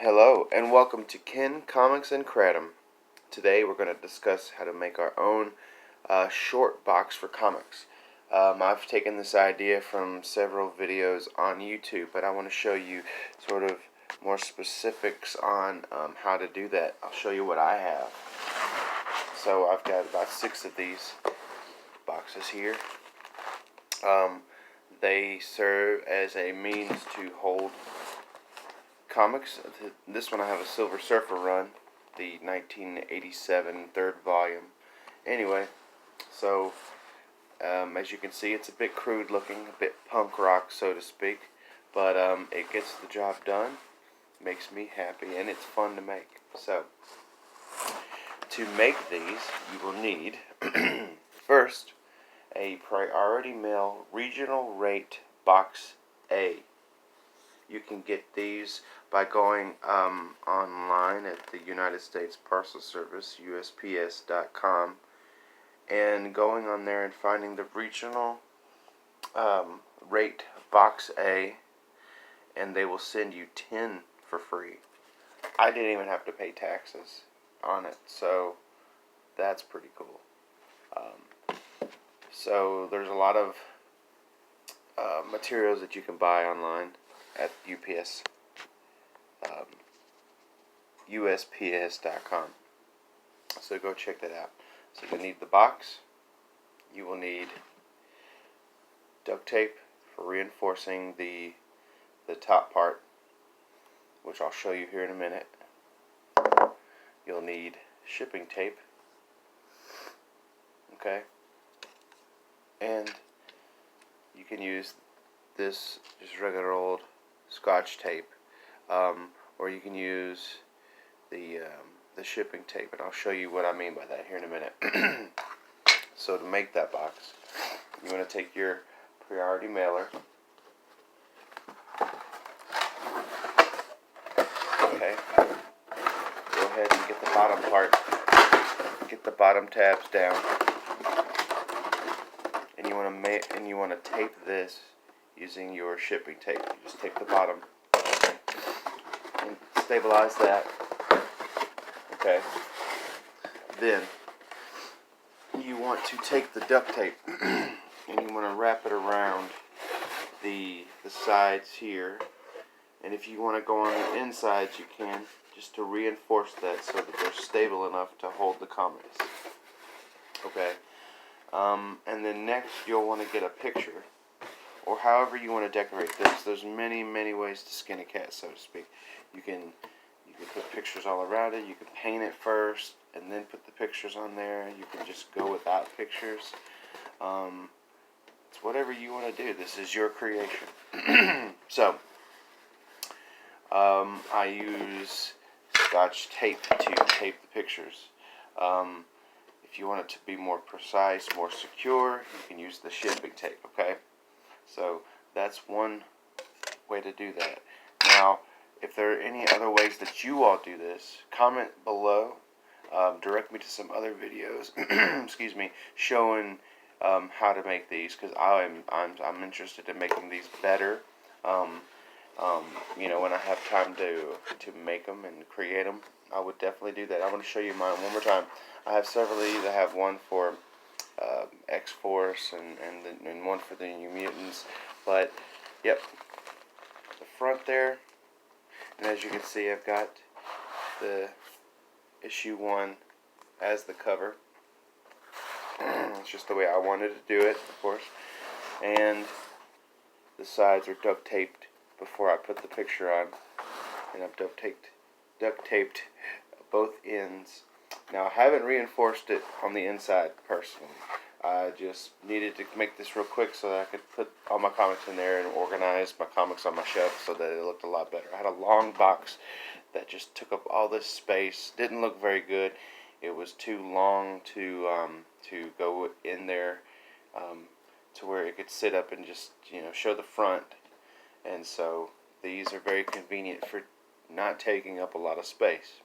Hello and welcome to Ken Comics and Kratom. Today we're going to discuss how to make our own short box for comics. I've taken this idea from several videos on YouTube, but I want to show you sort of more specifics on how to do that. I'll show you what I have. So I've got about 6 of these boxes here. They serve as a means to hold comics. This one I have a Silver Surfer run, the 1987 third volume. Anyway, so as you can see, it's a bit crude looking, a bit punk rock, so to speak, but it gets the job done, makes me happy, and it's fun to make. So, to make these, you will need, first, a Priority Mail Regional Rate Box A. You can get these by going online at the United States Parcel Service, USPS.com, and going on there and finding the regional rate Box A, and they will send you 10 for free. I didn't even have to pay taxes on it, so that's pretty cool. So there's a lot of materials that you can buy online at UPS, USPS.com. So go check that out. So you'll need the box. You will need duct tape for reinforcing the top part, which I'll show you here in a minute. You'll need shipping tape. Okay. And you can use this just regular old Scotch tape, or you can use the shipping tape, and I'll show you what I mean by that here in a minute. So to make that box, you want to take your Priority Mailer. Okay. Go ahead and get the bottom part. Get the bottom tabs down. And you want to tape this using your shipping tape. You just tape the bottom and stabilize that. Okay. Then you want to take the duct tape and you want to wrap it around the sides here. And if you want to go on the insides, you can, just to reinforce that so that they're stable enough to hold the comics. Okay. And then next you'll want to get a picture, or however you want to decorate this. There's many ways to skin a cat, so to speak. You can put pictures all around it. You can paint it first and then put the pictures on there. You can just go without pictures. It's whatever you want to do. This is your creation. So I use Scotch tape to tape the pictures. If you want it to be more precise, more secure, you can use the shipping tape, okay? So that's one way to do that. Now, if there are any other ways that you all do this, comment below. Direct me to some other videos, excuse me, showing how to make these, because I'm interested in making these better. You know, when I have time to make them and create them, I would definitely do that. I want to show you mine one more time. I have several of these. I have one for X-Force and one for the New Mutants. But, yep, the front there. And as you can see, I've got the issue 1 as the cover. It's just the way I wanted to do it, of course. And the sides are duct taped before I put the picture on. And I've duct taped both ends. Now, I haven't reinforced it on the inside personally. I just needed to make this real quick so that I could put all my comics in there and organize my comics on my shelf so that it looked a lot better. I had a long box that just took up all this space. Didn't look very good. It was too long to go in there to where it could sit up and just, you know, show the front. And so these are very convenient for not taking up a lot of space.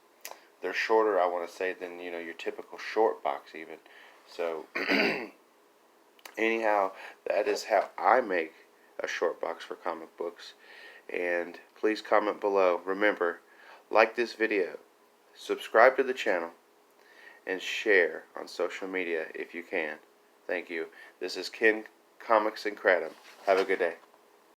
They're shorter, I want to say, than, you know, your typical short box even. So anyhow, that is how I make a short box for comic books. And please comment below. Remember, like this video, subscribe to the channel, and share on social media if you can. Thank you. This is Ken Comics and Kratom. Have a good day.